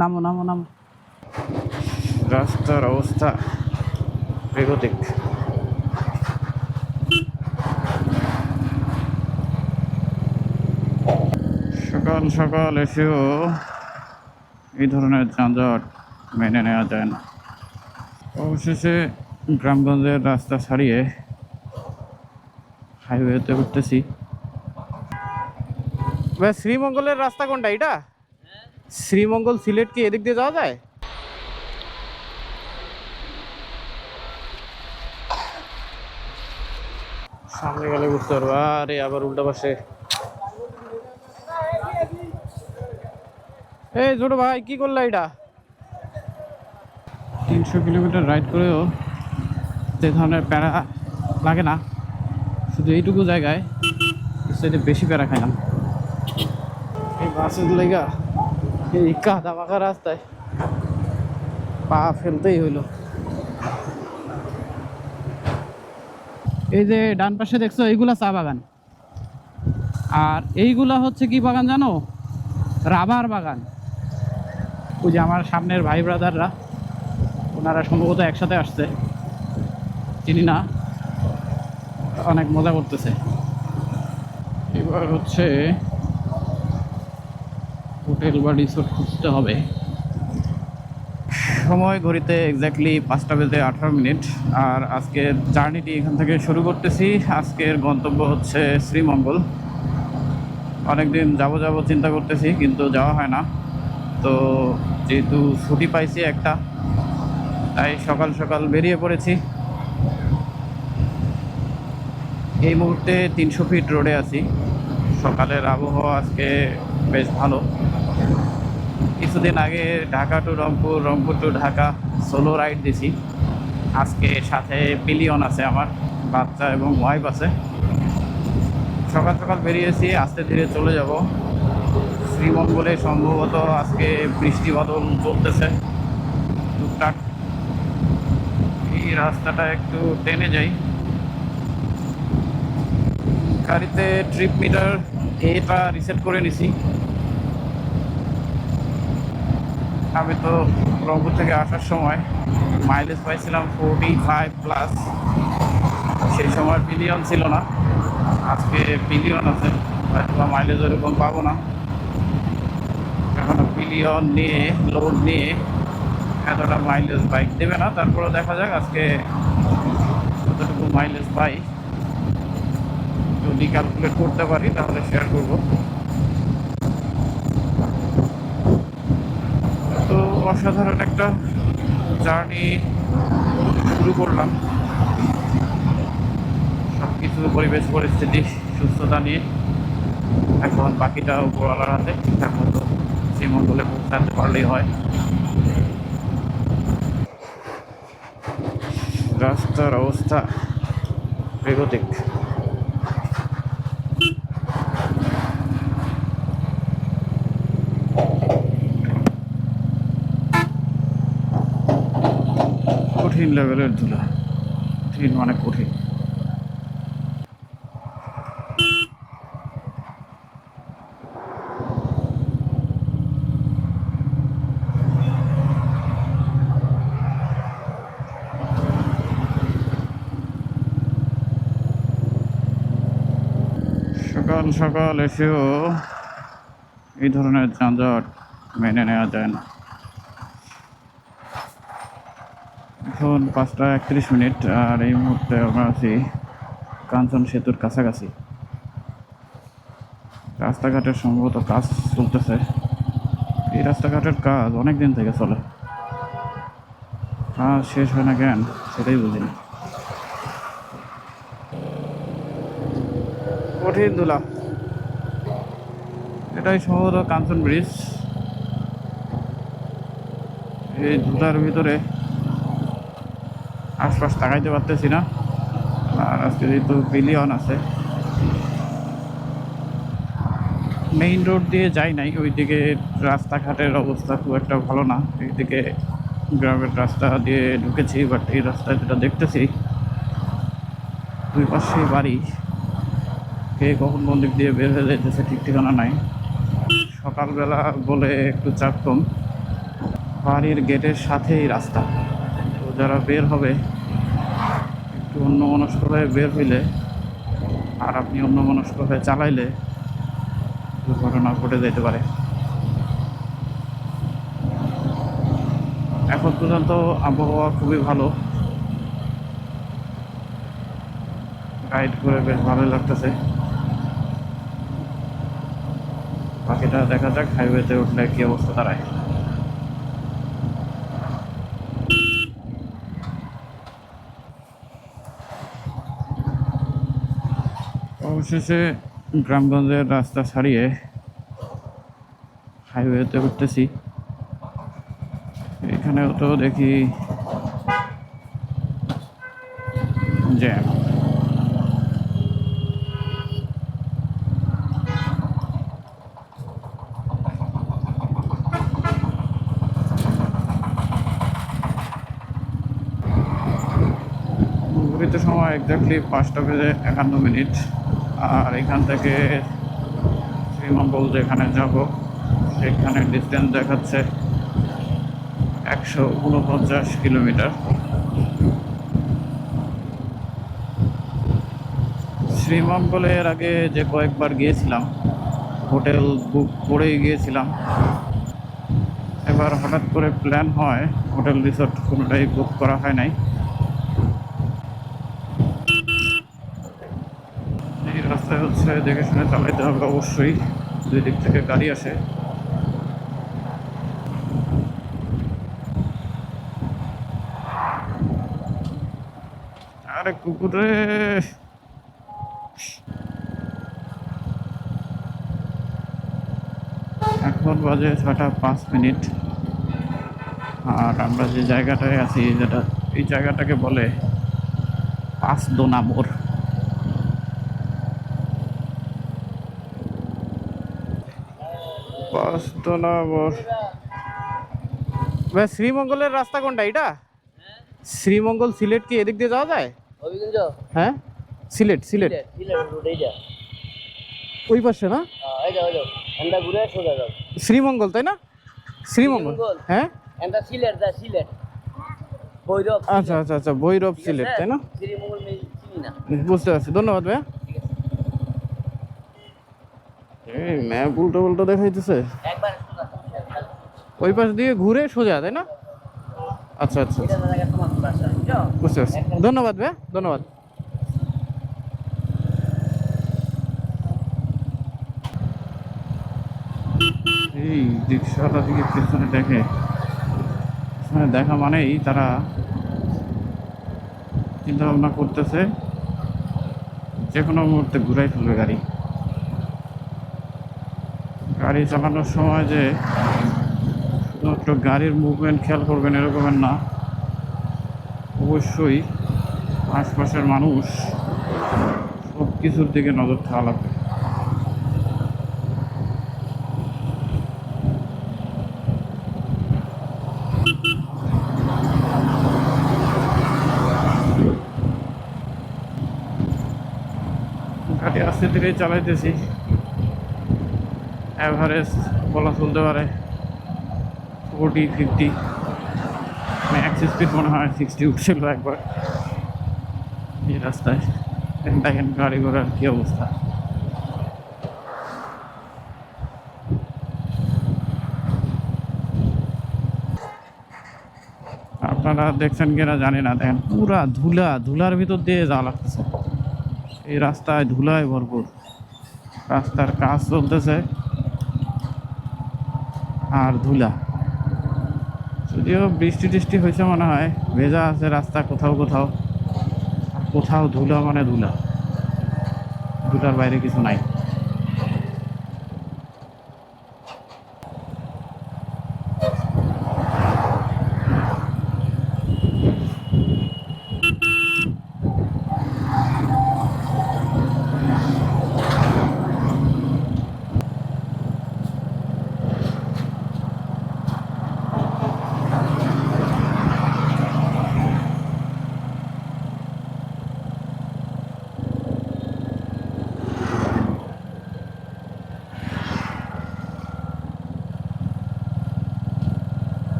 নামো নামো নামো। রাস্তার অবস্থা বেগতিক। সকাল সকাল এসেও এই ধরনের যানজট মেনে নেওয়া যায় না। অবশেষে গ্রামগঞ্জের রাস্তা ছাড়িয়ে হাইওয়েতে উঠতেছি। শ্রীমঙ্গলের রাস্তা কোনটা এটা? শ্রীমঙ্গল সিলেট কি এদিক দিয়ে যাওয়া যায়? সামনে গেলে বুঝতে পারবো। আরে আবার উল্টা পাশে। এই ছোট ভাই কি করলা এটা? 300 কিলোমিটার রাইড করেও যে ধরনের প্যারা লাগে না, শুধু এইটুকু জায়গায় বেশি প্যারা খাইলাম। এই বাসের লেগা এই কাদা মাখা রাস্তায় পা ফেলতেই হইলো। এই যে ডান পাশে দেখছো এইগুলা চা বাগান, আর এইগুলা হচ্ছে কি বাগান জানো? রাবার বাগান। ওই যে আমার সামনের ভাই ব্রাদাররা, ওনারা সম্ভবত একসাথে আসছে, চিনি না, অনেক মজা করতেছে। এবার হচ্ছে হোটেল বা রিসোর্ট খুঁজতে হবে। সময় ঘড়িতে এক্স্যাক্টলি 5:18। আর আজকের জার্নিটি এখান থেকে শুরু করতেছি। আজকের গন্তব্য হচ্ছে শ্রীমঙ্গল। অনেকদিন যাব চিন্তা করতেছি, কিন্তু যাওয়া হয় না। তো যেহেতু ছুটি পাইছি একটা, তাই সকাল সকাল বেরিয়ে পড়েছি। এই মুহূর্তে 300 ফিট রোডে আছি। সকালের আবহাওয়া আজকে বেশ ভালো। কিছুদিন আগে Dhaka to Rangpur, Rangpur to Dhaka solo ride দিছি। আজকে সাথে পিলিয়ন আছে, আমার বাচ্চা এবং ওয়াইফ আছে। সকাল সকাল বেরিয়েছি, আস্তে ধীরে চলে যাব শ্রীমঙ্গলে। সম্ভবত আজকে বৃষ্টি বাদল চলতেছে টুকটাক। এই রাস্তাটা একটু টেনে যাই। গাড়িতে ট্রিপ মিটার এটা রিসেট করে নিছি। আমি তো রংপুর থেকে আসার সময় মাইলেজ পাইছিলাম 45+। সেই সময় পিলিয়ন ছিল না, আজকে পিলিয়ন আছে, হয়তো মাইলেজ ওরকম পাবো না। এখনো পিলিয়ন নিয়ে লোড নিয়ে এতটা মাইলেজ বাইক দেবে না। তারপরে দেখা যাক আজকে কতটুকু মাইলেজ পাই। যদি ক্যালকুলেট করতে পারি তাহলে শেয়ার করব। তো অসাধারণ একটা জার্নি শুরু করলাম, সব কিছু পরিবেশ পরিস্থিতি সুস্থতা নিয়ে। এখন বাকিটা উপরওয়ালার হাতে। ঠিকঠাক মতো শ্রীমঙ্গলে পৌঁছাতে পারলেই হয়। রাস্তার অবস্থা বেগতিক। কঠিন লেভেলের ধুলা, কঠিন মানে কঠিন। সকাল সকাল এসেও এই ধরনের যানজট মেনে নেওয়া যায় না। এখন 5:31, আর এই মুহূর্তে আমরা আছি কাঞ্চন সেতুর কাছাকাছি। রাস্তাঘাটের সম্ভবত কাজ চলতেছে। এই রাস্তাঘাটের কাজ অনেক দিন থেকে চলে, কাজ শেষ হয় না কেন সেটাই বুঝি না। কঠিন ধুলা। এটাই সম্ভবত কাঞ্চন ব্রিজ। এই ধুলার ভিতরে আশপাশ তাকাইতে পারতেছি না। আর আজকে যেহেতু পিলিয়ন আছে, মেইন রোড দিয়ে যাই নাই, ওইদিকে রাস্তাঘাটের অবস্থা খুব একটা ভালো না। এইদিকে গ্রামের রাস্তা দিয়ে ঢুকেছি, বাট এই রাস্তায় যেটা দেখতেছি দুই পাশে বাড়ি, কে কখন কোন দিয়ে বের হয়ে যাইতেছে ঠিক ঠিকানা নাই। সকালবেলা বলে একটু চাপ কম, বাড়ির গেটের সাথেই রাস্তা। তো যারা বের হবে একটু অন্যমনস্ক হয়ে বের হইলে আর আপনি অন্যমনস্ক হয়ে চালাইলে দুর্ঘটনা ঘটে যেতে পারে। এখন পর্যন্ত আবহাওয়া খুবই ভালো, রাইড করে বেশ ভালোই লাগতেছে। বাকিটা দেখা যাক হাইওয়েতে উঠলে কি অবস্থা দাঁড়ায়। অবশেষে গ্রামগঞ্জের রাস্তা ছাড়িয়ে হাইওয়েতে উঠতেছি। এখানেও তো দেখি জ্যাম। ঘড়িতে সময় এক্স্যাক্টলি 5:51। আর এখান থেকে শ্রীমঙ্গল যেখানে যাব সেখানে ডিস্টেন্স দেখাচ্ছে 149 কিলোমিটার। শ্রীমঙ্গলে এর আগে যে কয়েকবার গিয়েছিলাম হোটেল বুক করেই গিয়েছিলাম। এবার হঠাৎ করে প্ল্যান হয়, হোটেল রিসোর্ট কোনোটাই বুক করা হয় নাই। এই রাস্তায় হচ্ছে দেখে শুনে চালাইতে হবে অবশ্যই, দুই দিক থেকে গাড়ি আসে। আরে কুকুরে, এখন বাজে 6:05। আর আমরা যে জায়গাটায় আছি এই জায়গাটাকে বলে পাঁচদোনা মোড়। পাঁচদোনা মোড়। ভাই শ্রীমঙ্গলের রাস্তা কোনটা এটা? শ্রীমঙ্গল সিলেট কি এদিক দিয়ে যাওয়া যায়? হ্যাঁ সিলেট সিলেট ওই পাশে না? শ্রীমঙ্গল তাই না? শ্রীমঙ্গল হ্যাঁ। আচ্ছা আচ্ছা আচ্ছা, ভৈরব সিলেট তাই না? বুঝতে পারছি, ধন্যবাদ ভাইয়া। এই ম্যাপ উল্টো উল্টো দেখাইতেছে। ওই পাশ দিয়ে ঘুরে সোজা তাই না? আচ্ছা আচ্ছা বুঝতে পারছি, ধন্যবাদ ভাইয়া, ধন্যবাদ। এই রিক্সাওয়ালা দিকে পেছনে দেখে, পেছনে দেখা মানেই তারা চিন্তা ভাবনা করতেছে যে কোনো মুহূর্তে ঘুরাই ফেলবে গাড়ি। গাড়ি চালানোর সময় যে শুধুমাত্র গাড়ির মুভমেন্ট খেয়াল করবেন এরকমের না, অবশ্যই আশপাশের মানুষ সব কিছুর দিকে নজর থাকা লাগবে। গাড়ি আস্তে ধীরে চালাইতেছি, অ্যাভারেজ বলা চলতে পারে 40-50, ম্যাক্স স্পিড মনে হয় 60 উঠছিল একবার এই রাস্তায়। দেখেন গাড়ি ঘোড়ার কী অবস্থা। আপনারা দেখছেন কিনা জানি না, দেখেন পুরা ধুলার ভিতর দিয়ে যাওয়া লাগতেছে। এই রাস্তায় ধুলায় ভরপুর, রাস্তার কাজ চলতেছে আর ধুলা। যদিও বৃষ্টি টিষ্টি হয়েছে মনে হয়, ভেজা আছে রাস্তা কোথাও কোথাও, আর কোথাও ধুলা মানে ধুলা, ধুলার বাইরে কিছু নাই।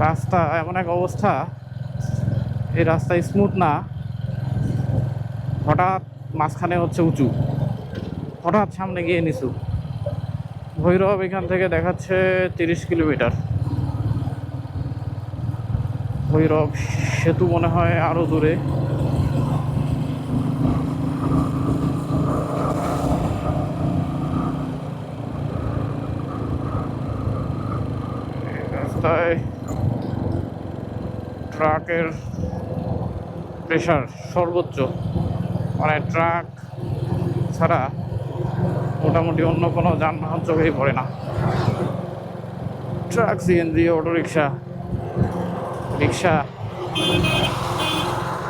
রাস্তা এমন এক অবস্থা, এই রাস্তা স্মুথ না, হঠাৎ মাঝখানে হচ্ছে উঁচু, হঠাৎ সামনে গিয়ে নিচু। ভৈরব এখান থেকে দেখাচ্ছে 30 কিলোমিটার, ভৈরব সেতু মনে হয় আরো দূরে। রাস্তায় ট্রাকের প্রেসার সর্বোচ্চ, মানে ট্রাক ছাড়া মোটামুটি অন্য কোনো যানবাহন চোখেই পড়ে না। ট্রাক, সিএনজি, অটোরিকশা, রিক্সা,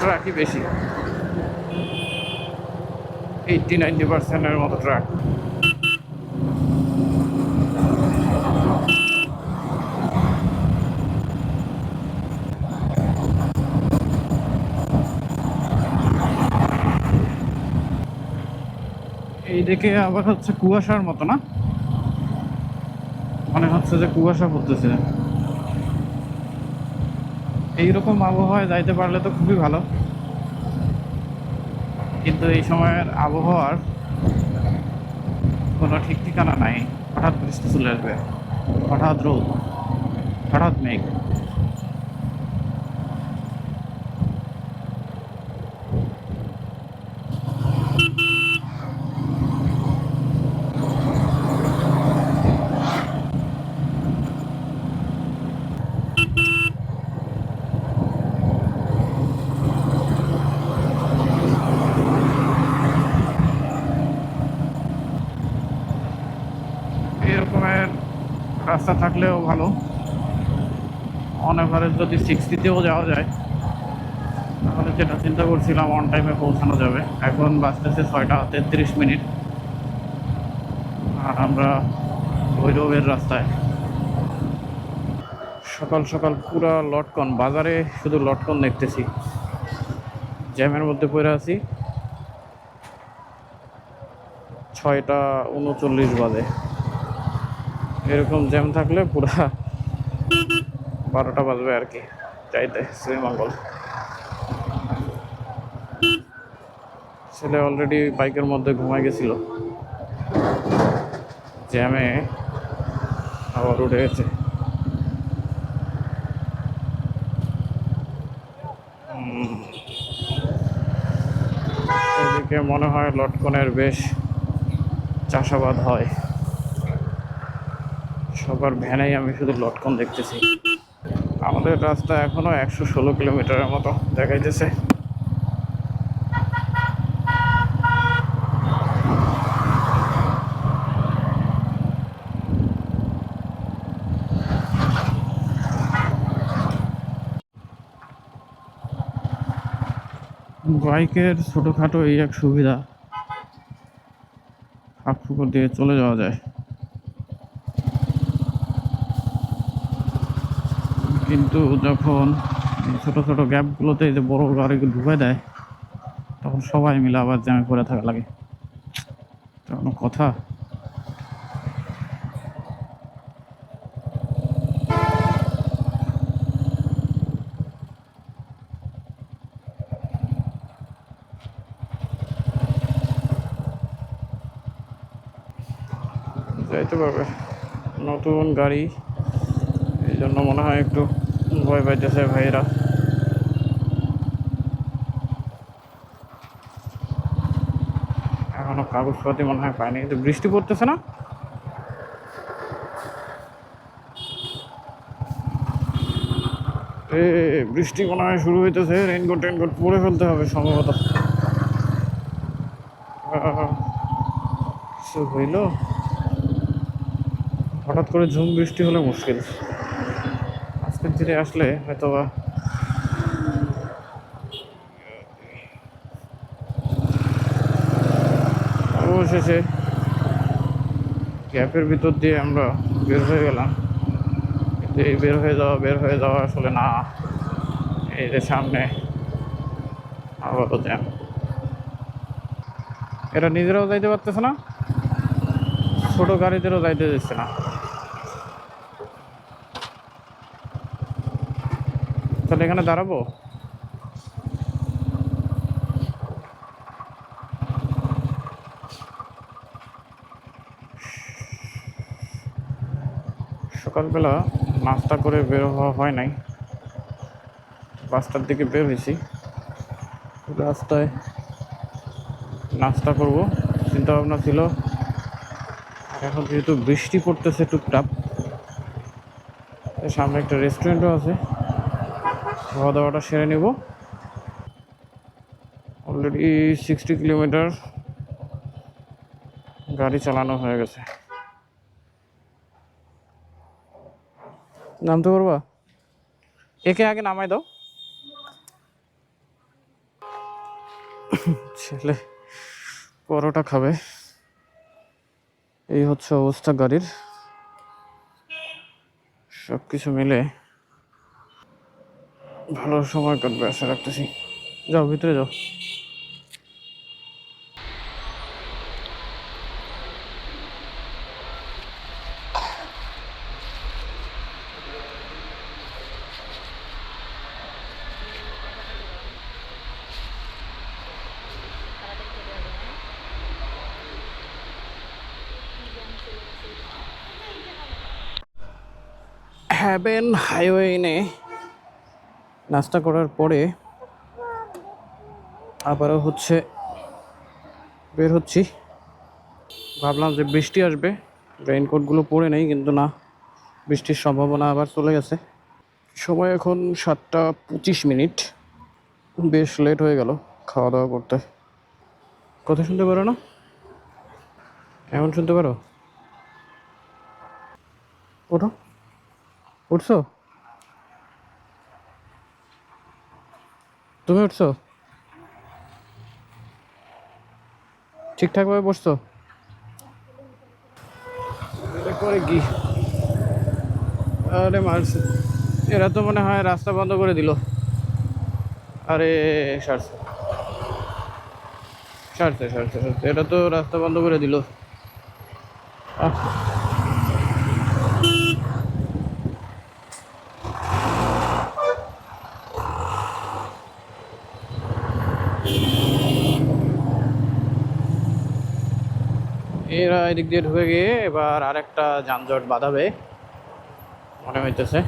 ট্রাকই বেশি, 80-90% মতো ট্রাক। এই দিকে আবার হচ্ছে কুয়াশার মতো না, মনে হচ্ছে যে কুয়াশা পড়তেছে। এইরকম আবহাওয়ায় যাইতে পারলে তো খুবই ভালো, কিন্তু এই সময়ের আবহাওয়ার কোনো ঠিক ঠিকানা নাই। হঠাৎ বৃষ্টি চলে আসবে, হঠাৎ রোদ, হঠাৎ মেঘ। এরকমের রাস্তা থাকলেও ভালো, অন এভারেজ যদি 60-তেও যাওয়া যায় তাহলে যেটা চিন্তা করছিলাম অন টাইমে পৌঁছানো যাবে। এখন বাজতেছে 6টা 33 মিনিট, আর আমরা ভৈরবের রাস্তায়। সকাল সকাল পুরা লটকন, বাজারে শুধু লটকন দেখতেছি, জ্যামের মধ্যে পড়ে আছি। 6টা 39 বাজে, এরকম জ্যাম থাকলে পুরা 12টা বাজবে আর কি যাইতে শ্রীমঙ্গল। ছেলে অলরেডি বাইকের মধ্যে ঘুমাই গেছিল, জ্যামে আবার উঠে গেছে। এদিকে মনে হয় লটকনের বেশ চাষাবাদ হয়, সবার ভ্যানেই আমি শুধু লটকন দেখতেছি। আমাদের রাস্তা এখনো 116 কিলোমিটারের মতো দেখাইতেছে। বাইকের ছোটোখাটো এই এক সুবিধা, ফাঁক ফুকর দিয়ে চলে যাওয়া যায়, কিন্তু যখন ছোট ছোট গ্যাপগুলোতে এই যে বড় গাড়িগুলো ঢুকে দেয় তখন সবাই মিলে আবার জ্যামে পড়ে থাকা লাগে। কোনো কথা? যাইতে পারবে, নতুন গাড়ি, এই জন্য মনে হয় একটু ভয় পাইতেছে ভাইয়েরা। এখনো কাগজপাতি মনে হয় পায়নি, কিন্তু বৃষ্টি পড়তেছে না। বৃষ্টি মনে হয় শুরু হইতেছে, রেইনকোট টেনকোট পরে ফেলতে হবে সম্ভবত। কিছু হইল, হঠাৎ করে ঝুম বৃষ্টি হলে মুশকিল। আজকের দিনে আসলে হয়তো বা অবশেষে গ্যাপের ভিতর দিয়ে আমরা বের হয়ে গেলাম, কিন্তু এই বের হয়ে যাওয়া আসলে না, এই যে সামনে আবারও জ্যাম। এরা নিজেরাও যাইতে পারতেছে না, ছোট গাড়িদেরও যাইতে দিচ্ছে না। তাহলে এখানে দাঁড়াবো? সকালবেলা নাস্তা করে বের হওয়া হয় নাই, 5টার দিকে বের হয়েছি। রাস্তায় নাস্তা করব চিন্তা ভাবনা ছিল। এখন যেহেতু বৃষ্টি পড়তেছে টুকটাক, সামনে একটা রেস্টুরেন্টও আছে, খাওয়া দাওয়াটা সেরে নেব। অলরেডি 60 কিলোমিটার গাড়ি চালানো হয়ে গেছে। নামতে পারবা? একে আগে নামাই দাও। ছেলে পরোটা খাবে। এই হচ্ছে অবস্থা গাড়ির। সব কিছু মিলে ভালো সময় কাটবে আশা রাখতেছি। যাও ভিতরে যাও। হ্যাভেন হাইওয়ে এনে নাস্তা করার পরে আবারও বের হচ্ছি। ভাবলাম যে বৃষ্টি আসবে, রেইনকোটগুলো পরে নেই, কিন্তু না, বৃষ্টির সম্ভাবনা আবার চলে গেছে। সময় এখন 7টা 25 মিনিট। বেশ লেট হয়ে গেল খাওয়া দাওয়া করতে। কথা শুনতে পারো না? এমন শুনতে পারো? ওঠো, উঠছো? তুমি উঠছো? ঠিকঠাকভাবে বসছো? করে কি? আরে মারছে, এরা তো মনে হয় রাস্তা বন্ধ করে দিল। আরে সারছে সারছে সারছে সারছে, এটা তো রাস্তা বন্ধ করে দিল। এরা এদিক দিয়ে ঢুকে গিয়ে এবার আরেকটা যানজট বাঁধাবে মনে হইতেছে।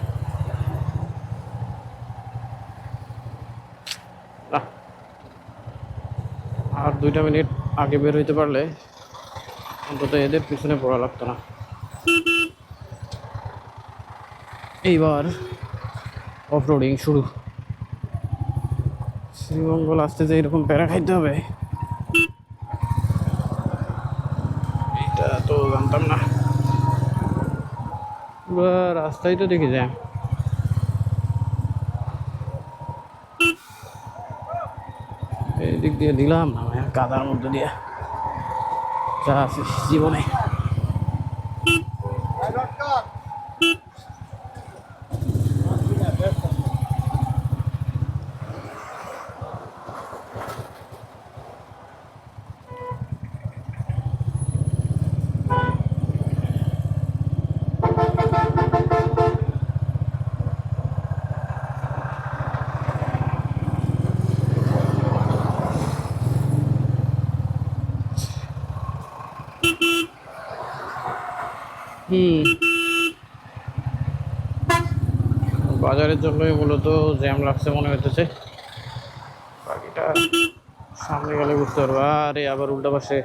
আর 2টা মিনিট আগে বের হইতে পারলে অন্তত এদের পিছনে পড়া লাগতো না। এইবার অফরোডিং শুরু। শ্রীমঙ্গল আসতে যে এরকম প্যারা খাইতে হবে এটা তো জানতাম না। রাস্তায় তো দেখি যায়, এদিক দিয়ে দিলাম না কাদার মধ্যে দিয়ে যা আছে জীবনে। বাজারের জন্যই মূলত জ্যাম লাগছে মনে হইতেছে। বাকিটা সামনে গেলে বুঝতে পারবো। আরে আবার উল্টা পাশে।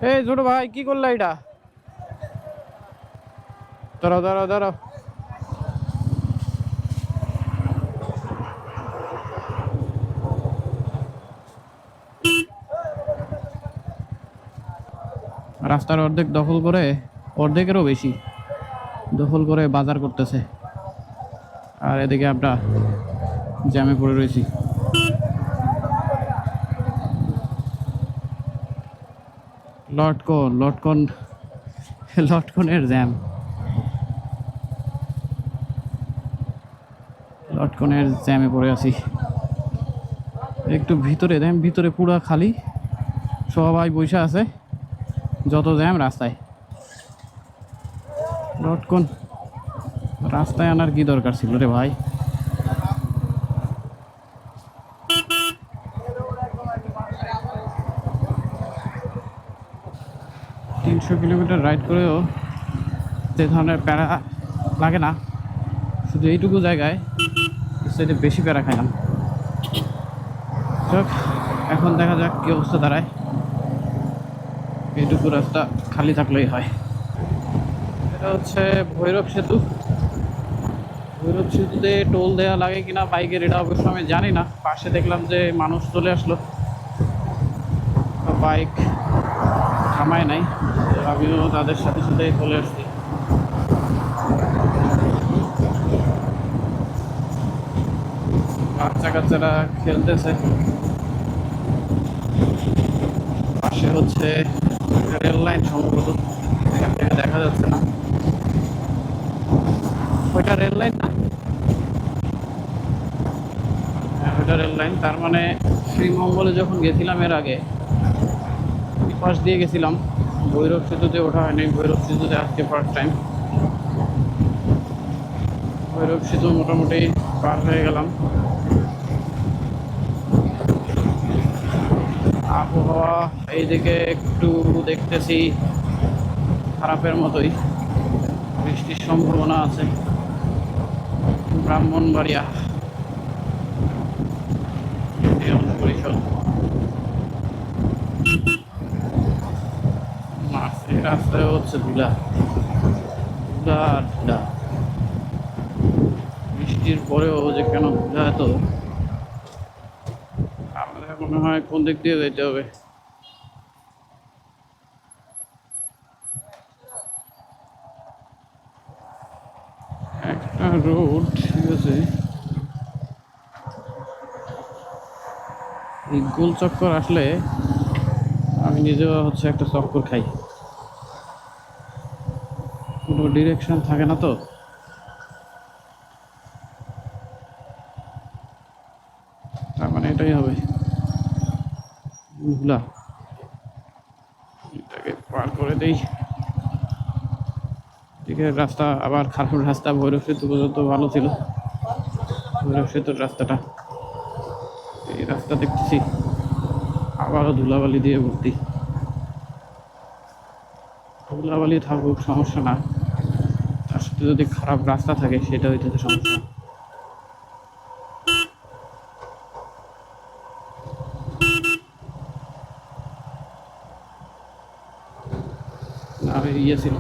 এই ছোট ভাই কি করলা এটা? দাঁড়াও দাঁড়াও দাঁড়াও। রাস্তার অর্ধেক দখল করে, অর্ধেকেরও বেশি দখল করে বাজার করতেছে, আর এদিকে আমরা জ্যামে পড়ে রয়েছি। লটকনের জ্যাম, লটকনের জ্যামে পড়ে আছি। একটু ভিতরে দেখেন, ভিতরে পুরা খালি, সবাই বসে আছে, যত জ্যাম রাস্তায়। লটকন রাস্তায় আনার কি দরকার ছিল রে ভাই? 300 কিলোমিটার রাইড করেও যে ধরনের প্যারা লাগে না, শুধু এইটুকু জায়গায় সেটা বেশি প্যারা খাইলাম। যাক, এখন দেখা যাক কী অবস্থা দাঁড়ায়। এইটুকু রাস্তা খালি থাকলেই হয়। এটা হচ্ছে ভৈরব সেতু। ভৈরব সেতুতে টোল দেওয়া লাগে কিনা বাইকের, এটা অবশ্য আমি জানি না। পাশে দেখলাম যে মানুষ চলে আসলো, বাইক থামায় নাই, আমিও তাদের সাথে সাথে চলে আসছি। বাচ্চা কাচ্চারা খেলতেছে। পাশে হচ্ছে রেল লাইন, সম্ভবত এখান থেকে দেখা যাচ্ছে না। ওইটা রেল লাইন না? হ্যাঁ, ওইটা রেল লাইন। তার মানে শ্রীমঙ্গলে যখন গেছিলাম এর আগে পাশ দিয়ে গেছিলাম, ভৈরব সেতুতে ওঠা হয়নি। ভৈরব সেতুতে আজকে ফার্স্ট টাইম। ভৈরব সেতু মোটামুটি পার হয়ে গেলাম। আবহাওয়া এইদিকে একটু দেখতেছি খারাপের মতোই, বৃষ্টির সম্ভাবনা আছে। ব্রাহ্মণবাড়িয়া ইউনিয়ন পরিষদ, এই রাস্তায় হচ্ছে ধুলা ধুলা আর ধুলা। বৃষ্টির পরেও যে কেন ধুলা এত, আমাদের মনে হয় কোন দিক দিয়ে যেতে হবে। একটা রোড, ঠিক আছে, এই গোল চক্কর আসলে আমি নিজেও হচ্ছে একটা চক্কর খাই, কোনো ডিরেকশন থাকে না তো। তার মানে এটাই হবে ধুলা। এটাকে পার করে দেই। দিকের রাস্তা আবার খারাপ রাস্তা। ভৈরব সেতু পর্যন্ত ভালো ছিল, ভৈরব সেতুর রাস্তাটা। এই রাস্তা দেখতেছি আবারও ধুলাবালি দিয়ে ভর্তি। ধুলাবালি থাকুক, সমস্যা না, তার সাথে যদি খারাপ রাস্তা থাকে সেটা হইতেছে সমস্যা। আর ইয়ে ছিল,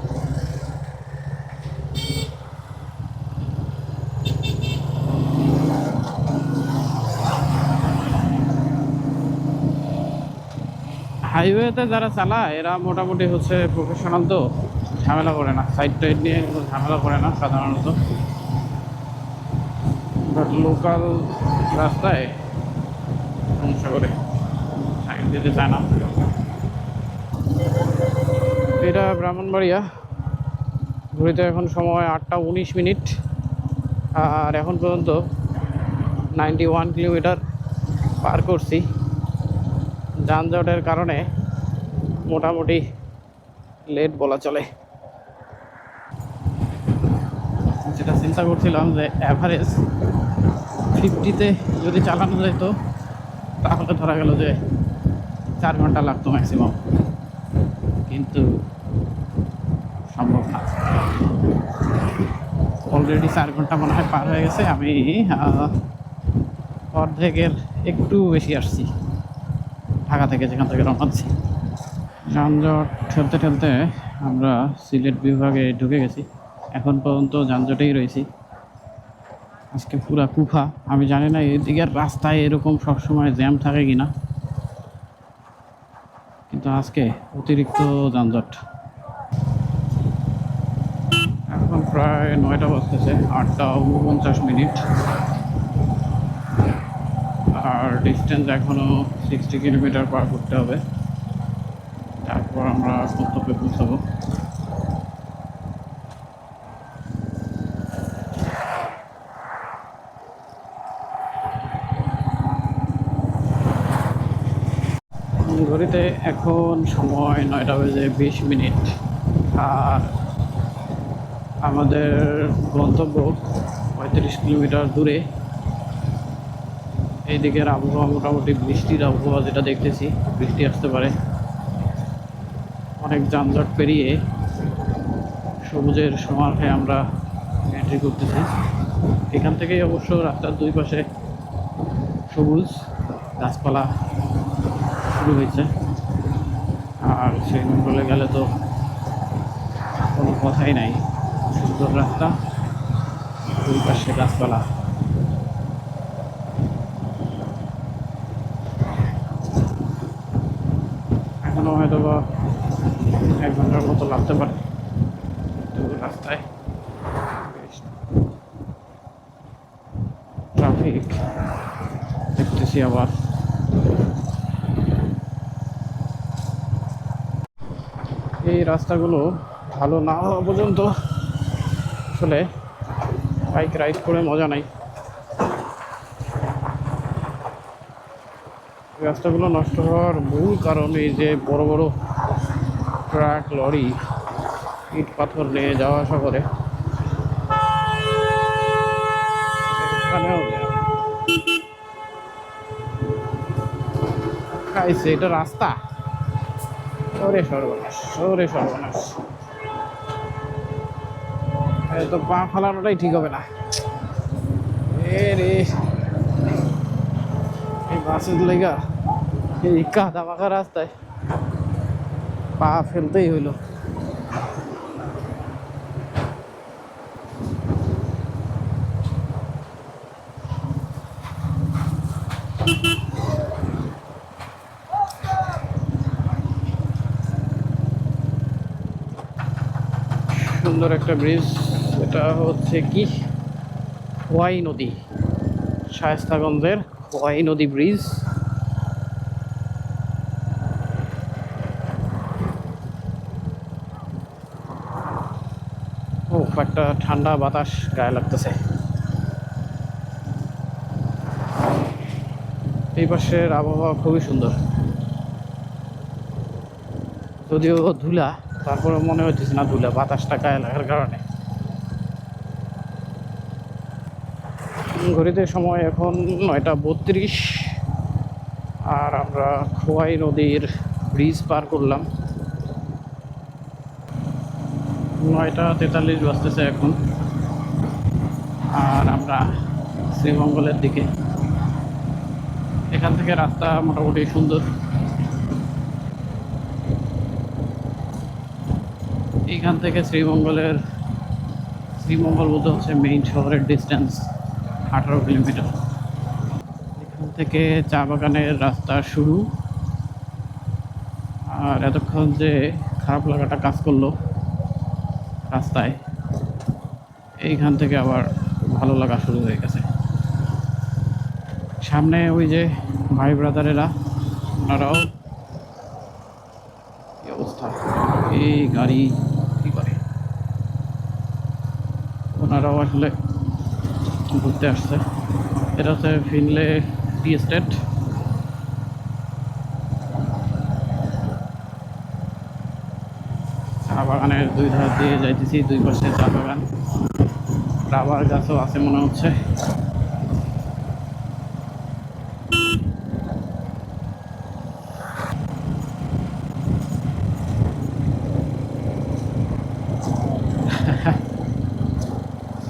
হাইওয়েতে যারা চালায় এরা মোটামুটি হচ্ছে প্রফেশনাল, তো ঝামেলা করে না, সাইড টাইড নিয়ে ঝামেলা করে না সাধারণত। বাট লোকাল রাস্তায় সমস্যা করে, সাইড দিতে চায় না। এটা ব্রাহ্মণবাড়িয়া। ঘুরিতে এখন সময় 8টা 19 মিনিট, আর এখন পর্যন্ত 91 কিলোমিটার পার করছি। যানজটের কারণে মোটামুটি লেট বলা চলে। যেটা চিন্তা করছিলাম যে অ্যাভারেজ 50-তে যদি চালানো যেত তাহলে ধরা গেল যে 4 ঘন্টা লাগতো ম্যাক্সিমাম, কিন্তু সম্ভব না। অলরেডি 4 ঘন্টা মনে হয় পার হয়ে গেছে। আমি অর্ধেকের একটু বেশি আসছি ঢাকা থেকে, যেখান থেকে রওনা দিচ্ছি। যানজট ঠেলতে ঠেলতে আমরা সিলেট বিভাগে ঢুকে গেছি। এখন পর্যন্ত যানজটেই রয়েছি। আজকে পুরা কুফা। আমি জানি না এদিকের রাস্তায় এরকম সবসময় জ্যাম থাকে কিনা, কিন্তু আজকে অতিরিক্ত যানজট। এখন প্রায় 9টা বাজতেছে, 8টা 49 মিনিট, আর ডিস্টেন্স এখনও 60 কিলোমিটার পার করতে হবে, তারপর আমরা গন্তব্যে পৌঁছাবো। ঘড়িতে এখন সময় 9টা বেজে 20 মিনিট, আর আমাদের গন্তব্য 35 কিলোমিটার দূরে। এই দিকের আবহাওয়া মোটামুটি বৃষ্টির আবহাওয়া, যেটা দেখতেছি বৃষ্টি আসতে পারে। অনেক যানজট পেরিয়ে সবুজের সমারোহে আমরা এন্ট্রি করতেছি। এখান থেকেই অবশ্য রাস্তার দুই পাশে সবুজ গাছপালা শুরু হয়েছে। আর শ্রীমঙ্গলে গেলে তো কোনো কথাই নাই, সুন্দর রাস্তা, দুই পাশে গাছপালা। এখনও হয়তো বা 1 ঘন্টার মতো লাগতে পারে রাস্তায়। ট্রাফিক দেখতেছি আবার। এই রাস্তাগুলো ভালো না হওয়া পর্যন্ত আসলে বাইক রাইড করে মজা নাই। রাস্তাগুলো নষ্ট হওয়ার মূল কারণ এই যে বড় বড় ট্রাক, লরি ইট পাথর নিয়ে যাওয়া আসা করে। খাইছে এটা রাস্তা, ওরে সর্বনাশ, ওরে সর্বনাশ। তো পা ফালানোটাই ঠিক হবে না। এ রে, এই বাসের লেগা এই কাদা মাখা রাস্তায় পা ফেলতেই হইল। সুন্দর একটা ব্রিজ, এটা হচ্ছে কি খোয়াই নদী, শায়েস্তাগঞ্জের খোয়াই নদী ব্রিজ। ও, একটা ঠান্ডা বাতাস গায়ে লাগতেছে। এই পাশের আবহাওয়া খুবই সুন্দর, যদিও ধুলা, তারপরে মনে হচ্ছে না ধুলা, বাতাসটা গায়ে লাগার কারণে। ঘড়িতে সময় এখন 9টা 32, আর আমরা খোয়াই নদীর ব্রিজ পার করলাম। 9টা 43 বাজতেছে এখন। আর আমরা শ্রীমঙ্গলের দিকে। এখান থেকে রাস্তা মোটামুটি সুন্দর। এইখান থেকে শ্রীমঙ্গল বলতে হচ্ছে মেইন শহরের ডিস্টেন্স 18 কিলোমিটার। এখান থেকে চা বাগানের রাস্তা শুরু। আর এতক্ষণ যে খারাপ লাগাটা কাজ করলো রাস্তায়, এইখান থেকে আবার ভালো লাগা শুরু হয়ে গেছে। সামনে ওই যে ভাই ব্রাদারেরা, ওনারাও কি অবস্থা, এই গাড়ি কি করে, ওনারাও আসলে ঘুরতে আসছে। এটা হচ্ছে ফিনলে টি এস্টেট। চা বাগানের দুই ধার দিয়ে যাইতেছি, দুই পাশে চা বাগান, রাবার গাছও আছে মনে হচ্ছে।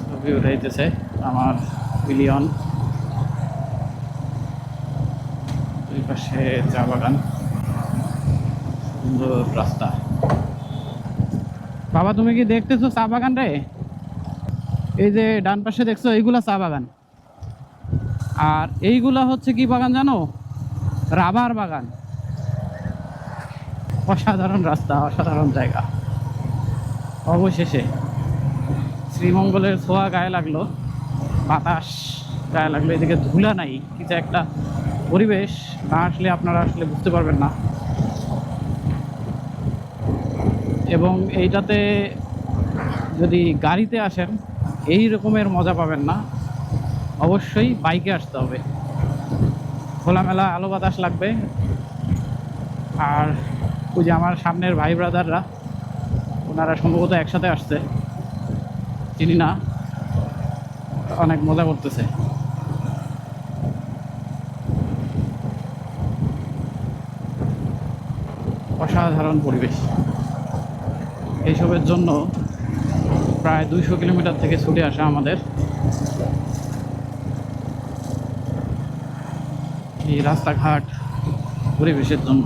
ছবি উঠাইতেছে আমার মিলিয়ন। দুই পাশে চা বাগান, সুন্দর রাস্তা। বাবা, তুমি কি দেখতেছো চা বাগান রে? এই যে ডান পাশে দেখছো, এইগুলা চা বাগান। আর এইগুলা হচ্ছে কি বাগান জানো? রাবার বাগান। অসাধারণ রাস্তা, অসাধারণ জায়গা। অবশেষে শ্রীমঙ্গলের ছোঁয়া গায়ে লাগলো, বাতাস গায়ে লাগলো। এদিকে ধুলা নাই, কিছু একটা পরিবেশ না আসলে আপনারা আসলে বুঝতে পারবেন না। এবং এইটাতে যদি গাড়িতে আসেন এই রকমের মজা পাবেন না, অবশ্যই বাইকে আসতে হবে। খোলামেলা আলো বাতাস লাগবে। আর ওই যে আমার সামনের ভাই ব্রাদাররা, ওনারা সম্ভবত একসাথে আসছে, চিনি না, অনেক মজা করতেছে। অসাধারণ পরিবেশ। এইসবের জন্য প্রায় 200 কিলোমিটার থেকে ছুটে আসা আমাদের এই রাস্তাঘাট পরিবেশের জন্য।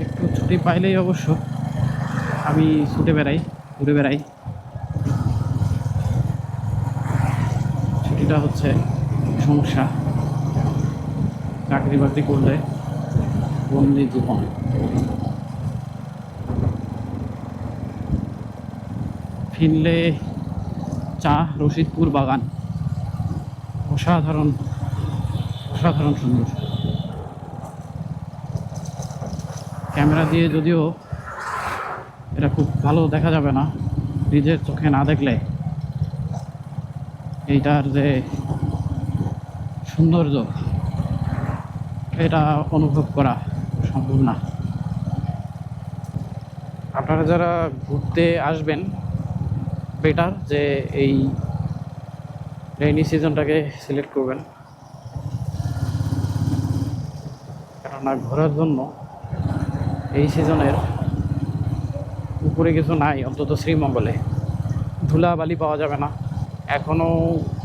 একটু ছুটি পাইলেই অবশ্য আমি ছুটে বেড়াই, ঘুরে বেড়াই। ছুটিটা হচ্ছে সমস্যা, চাকরি বাকরি করলে বন্দি জীবন। ফিনলে চা, রশিদপুর বাগান, অসাধারণ অসাধারণ সুন্দর। ক্যামেরা দিয়ে যদিও এটা খুব ভালো দেখা যাবে না, নিজের চোখে না দেখলে এইটার যে সৌন্দর্য এটা অনুভব করা সম্ভব না। আপনারা যারা ঘুরতে আসবেন, বেটার যে এই রেইনি সিজনটাকে সিলেক্ট করবেন, কেননা ঘোরার জন্য এই সিজনের উপরে কিছু নাই, অন্তত শ্রীমঙ্গলে। ধুলাবালি পাওয়া যাবে না, এখনও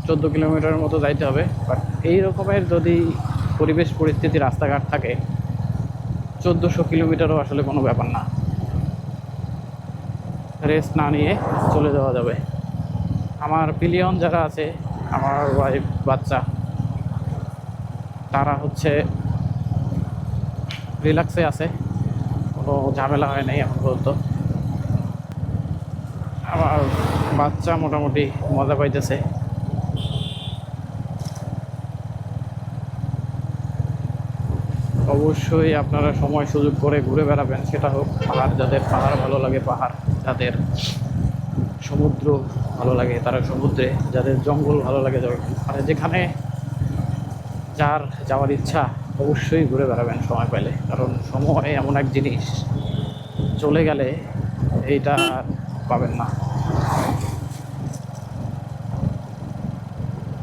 14 কিলোমিটারের মতো যাইতে হবে। বাট এই রকমের যদি পরিবেশ পরিস্থিতি, রাস্তাঘাট থাকে, 1400 কিলোমিটারও আসলে কোনো ব্যাপার না। রেস্ট না নিয়ে চলে যাওয়া যাবে। আমার পিলিয়ন যারা আছে, আমার ওয়াইফ, বাচ্চা, তারা হচ্ছে রিল্যাক্সে আছে, কোনো ঝামেলা হয় নাই এখন পর্যন্ত। আমার বাচ্চা মোটামুটি মজা পাইতেছে। অবশ্যই আপনারা সময় সুযোগ করে ঘুরে বেড়াবেন, সেটা হোক পাহাড়, যাদের পাহাড় ভালো লাগে পাহাড়, যাদের সমুদ্র ভালো লাগে তারা সমুদ্রে, যাদের জঙ্গল ভালো লাগে মানে যেখানে যার যাওয়ার ইচ্ছা অবশ্যই ঘুরে বেড়াবেন সময় পেলে। কারণ সময় এমন এক জিনিস, চলে গেলে এইটা পাবেন না।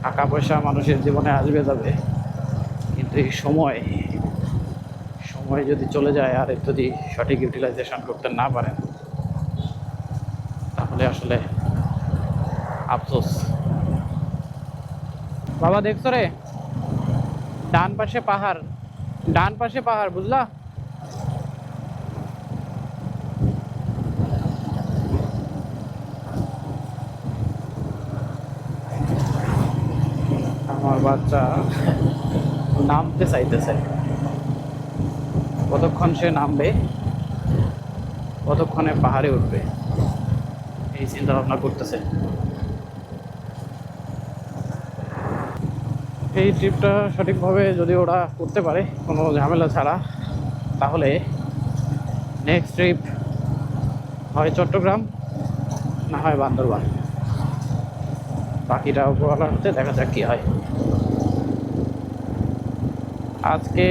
টাকা পয়সা মানুষের জীবনে আসবে যাবে, কিন্তু এই সময় যদি চলে যায় আর যদি সঠিক ইউটিলাইজেশন করতে না পারেন, তাহলে আসলে আফসোস। বাবা দেখছো রে, ডান পাশে পাহাড়, ডান পাশে পাহাড়, বুঝলা? আমার বাচ্চা নামতে চাইতেছে, কতক্ষণ সে নামবে, কতক্ষণে পাহাড়ে উঠবে, এই চিন্তা ভাবনা করতেছে। এই ট্রিপটা সঠিকভাবে যদি ওরা করতে পারে কোনো ঝামেলা ছাড়া, তাহলে নেক্সট ট্রিপ হয় চট্টগ্রাম, না হয় বান্দরবান। বাকিটা উপরওয়ালার হাতে, দেখা যাক কী হয়। আজকে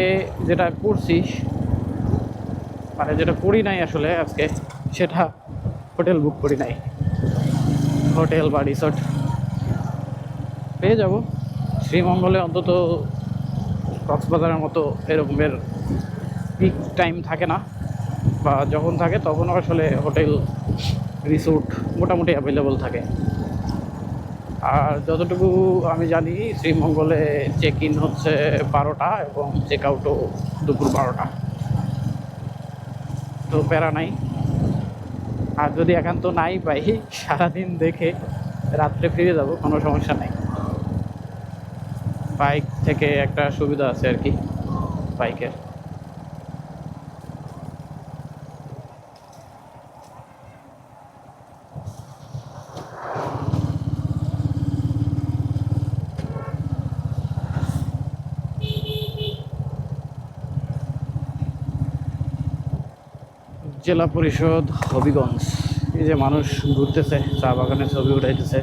যেটা করছি, মানে যেটা করি নাই আসলে আজকে, সেটা হোটেল বুক করি নাই। হোটেল বা রিসোর্ট পেয়ে যাব শ্রীমঙ্গলে, অন্তত কক্সবাজারের মতো এরকমের পিক টাইম থাকে না, বা যখন থাকে তখনও আসলে হোটেল রিসোর্ট মোটামুটি অ্যাভেলেবল থাকে। আর যতটুকু আমি জানি, শ্রীমঙ্গলে চেক ইন হচ্ছে 12টা এবং চেক আউটও দুপুর 12টা। তো প্যারা নাই। আর যদি একান্ত নাই পাই, সারাদিন দেখে রাত্রে ফিরে যাব, কোনো সমস্যা নাই। বাইক থেকে একটা সুবিধা আছে আর কি, বাইকের। জেলা পরিষদ হবিগঞ্জ। এই যে মানুষ ঘুরতেছে, চা বাগানের ছবি উঠাইতেছে।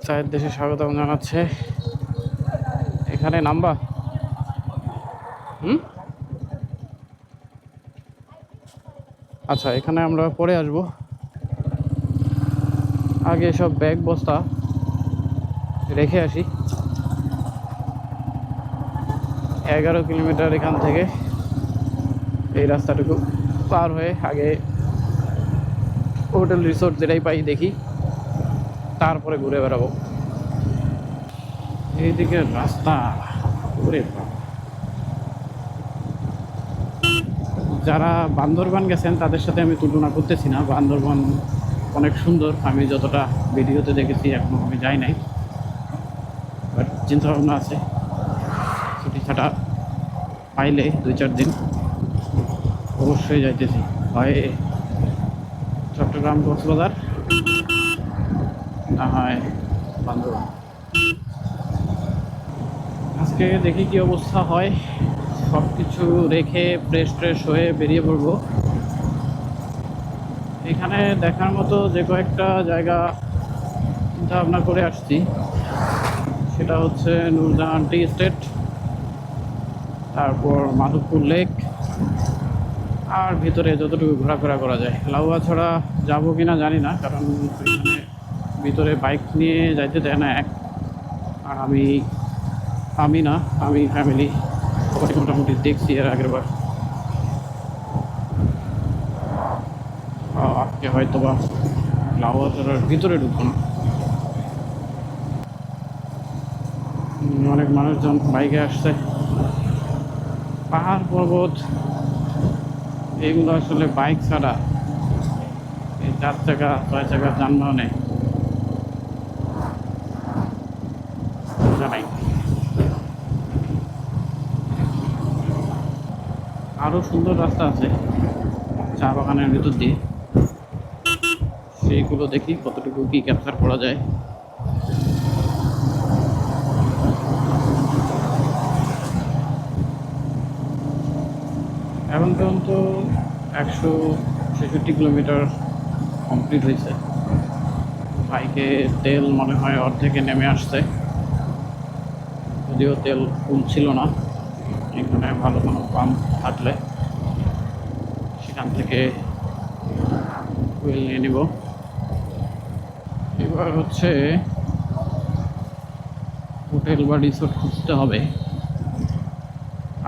চায়ের দেশে স্বাগতম জানাচ্ছে এখানে নামবা? আচ্ছা, এখানে আমরা পরে আসবো। আগে সব ব্যাগ বস্তা রেখে আসি। 11 কিলোমিটার এখান থেকে এই রাস্তাটুকু পার হয়ে আগে হোটেল রিসোর্ট যেটাই পাই দেখি, তারপরে ঘুরে বেড়াবো। এইদিকে রাস্তা ঘুরে, যারা বান্দরবান গেছেন তাদের সাথে আমি তুলনা করতেছি না। বান্দরবান অনেক সুন্দর, আমি যতটা ভিডিওতে দেখেছি, এখনও আমি যাই নাই, বাট চিন্তাভাবনা আছে ছুটি ছাটা পাইলে 2-4 দিন অবশ্যই যাইতেছি। হয় চট্টগ্রাম, কক্সবাজার, না হয় বান্দরবান। আজকে দেখি কি অবস্থা হয়। সব কিছু রেখে ফ্রেশ হয়ে বেরিয়ে পড়বো। এখানে দেখার মতো যে কয়েকটা জায়গা চিন্তা ভাবনা করে আসছি, সেটা হচ্ছে নূরজাহান টি এস্টেট, তারপর মাধবপুর লেক, আর ভিতরে যতটুকু ঘোরাফেরা করা যায়। লাউয়াছড়া যাবো কিনা জানি না, কারণ এখানে ভিতরে বাইক নিয়ে যাইতে দেয় না এক। আর আমি ফ্যামিলি সবাই মোটামুটি দেখছি এর আগের বার। আজকে হয়তো বা লাউয়াছড়ার ভিতরে ঢুকবো না। অনেক মানুষজন বাইকে আসছে। পাহাড় পর্বত এগুলো আসলে বাইক ছাড়া এই 4 চাকা 6 চাকার যানবাহনে জানাই। আরও সুন্দর রাস্তা আছে চা বাগানের ভিতর দিয়ে, সেইগুলো দেখি কতটুকু কি ক্যাপচার করা যায়। এখন পর্যন্ত 166 কিলোমিটার কমপ্লিট হয়েছে। বাইকে তেল মনে হয় অর্ধেকে নেমে আসছে, যদিও তেল ফুল ছিল না। এখানে ভালো কোনো পাম্প থাকলে সেখান থেকে ফুয়েল নিয়ে নিব। এবার হচ্ছে হোটেল বা রিসোর্ট খুঁজতে হবে।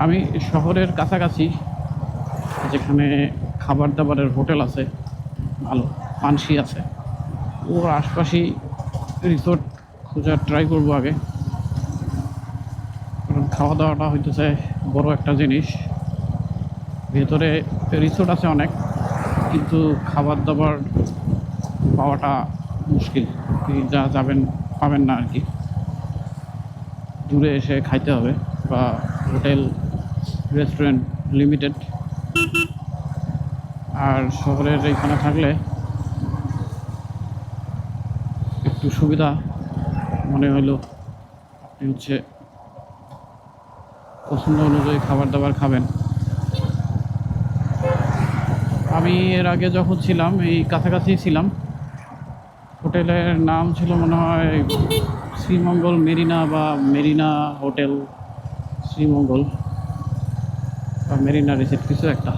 আমি শহরের কাছাকাছি যেখানে খাবার দাবারের হোটেল আছে, ভালো পানসি আছে, ওর আশপাশেই রিসোর্ট খোঁজার ট্রাই করবো আগে। কারণ খাওয়া দাওয়াটা হইতেছে বড় একটা জিনিস। ভেতরে রিসোর্ট আছে অনেক, কিন্তু খাবার দাবার পাওয়াটা মুশকিল। যা পাবেন না আর কি, দূরে এসে খাইতে হবে, বা হোটেল রেস্টুরেন্ট লিমিটেড। আর শহরের এইখানে থাকলে একটু সুবিধা মনে হলো, আপনি হচ্ছে পছন্দ অনুযায়ী খাবার দাবার খাবেন। আমি এর আগে যখন ছিলাম এই কাছাকাছি ছিলাম, হোটেলের নাম ছিল মনে হয় শ্রীমঙ্গল মেরিনা বা মেরিনা হোটেল শ্রীমঙ্গল বা মেরিনা রিসোর্ট, কিছু একটা।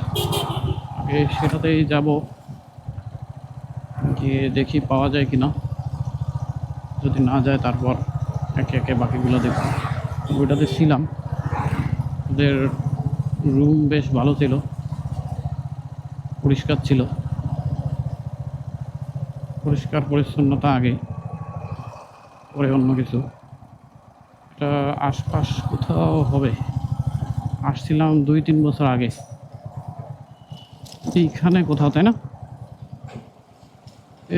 আগে সেটাতেই যাব, গিয়ে দেখি পাওয়া যায় কিনা। যদি না যায় তারপর একে একে বাকিগুলো দেখব। ওইটাতে ছিলাম, ওদের রুম বেশ ভালো ছিল, পরিষ্কার ছিল, পরিষ্কার পরিচ্ছন্নতা আগে, পরে অন্য কিছু। এটা আশপাশ কোথাও হবে, আসছিলাম 2-3 বছর আগে এইখানে কোথাও, তাই না?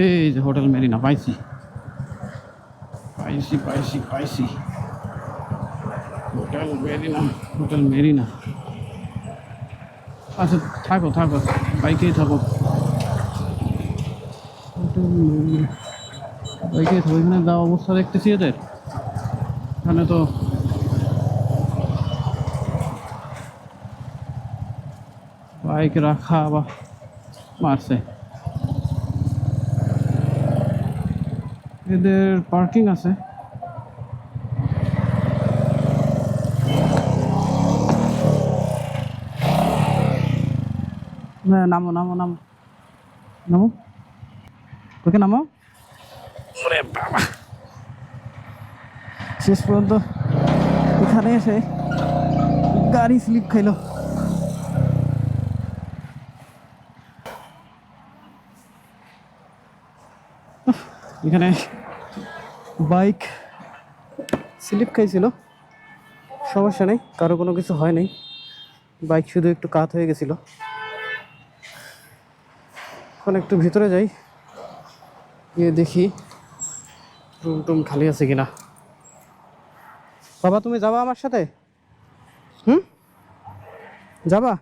এই যে হোটেল মেরিনা, পাইছি। হোটেল মেরিনা। আচ্ছা থাকো বাইকেই থাকো, হোটেল মেরিনা বাইকেই থাকো। এখানে যা অবস্থা দেখতেছি এদের, এখানে তো বাইক রাখা বা মারছে। এদের পার্কিং আছে, নামো নামো নামো নামো, তোকে নামো। ওরে বাবা, শেষ পর্যন্ত এখানে এসে গাড়ি স্লিপ খাইলো। এখানে বাইক স্লিপ খাইছিল, সমস্যা নেই, কারো কোনো কিছু হয় নাই, বাইক শুধু একটু কাত হয়ে গেছিল। এখন একটু ভিতরে যাই, গিয়ে দেখি রুম টুম খালি আছে কিনা। বাবা তুমি যাবা আমার সাথে? যাবা?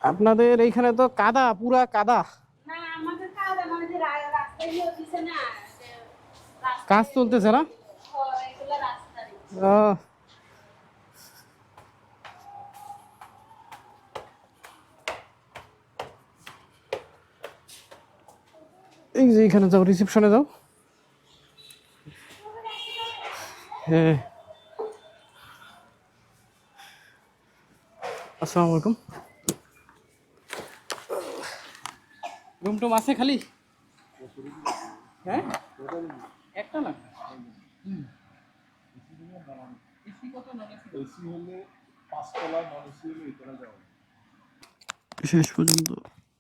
আপনাদের এইখানে তো কাদা, পুরা কাদা। না আমাদের কাজ মানে যে রাস্তায় ইয়ে দিছে না, যে কাজ চলতেছে না? এগুলো রাস্তায় আহ, এই যে এখানে যাও, রিসেপশনে যাও। হ্যাঁ, আসসালামু আলাইকুম। রুম টুম আছে খালি? হ্যাঁ, একটা না। শেষ পর্যন্ত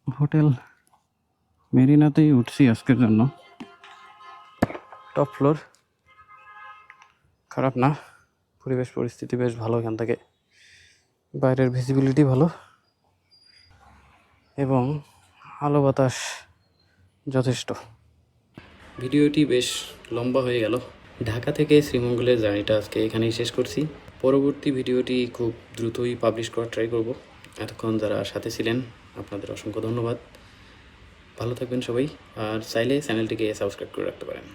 হোটেল মেরিনাতেই উঠছি আজকের জন্য। টপ ফ্লোর, খারাপ না, পরিবেশ পরিস্থিতি বেশ ভালো, এখান থেকে বাইরের ভিজিবিলিটি ভালো এবং আলো বাতাস যথেষ্ট। ভিডিওটি বেশ লম্বা হয়ে গেল। ঢাকা থেকে শ্রীমঙ্গলের জার্নিটা আজকে এখানেই শেষ করছি। পরবর্তী ভিডিওটি খুব দ্রুতই পাবলিশ করার ট্রাই করব। এতক্ষণ যারা সাথে ছিলেন আপনাদের অসংখ্য ধন্যবাদ। ভালো থাকবেন সবাই, আর চাইলে চ্যানেলটিকে সাবস্ক্রাইব করে রাখতে পারেন।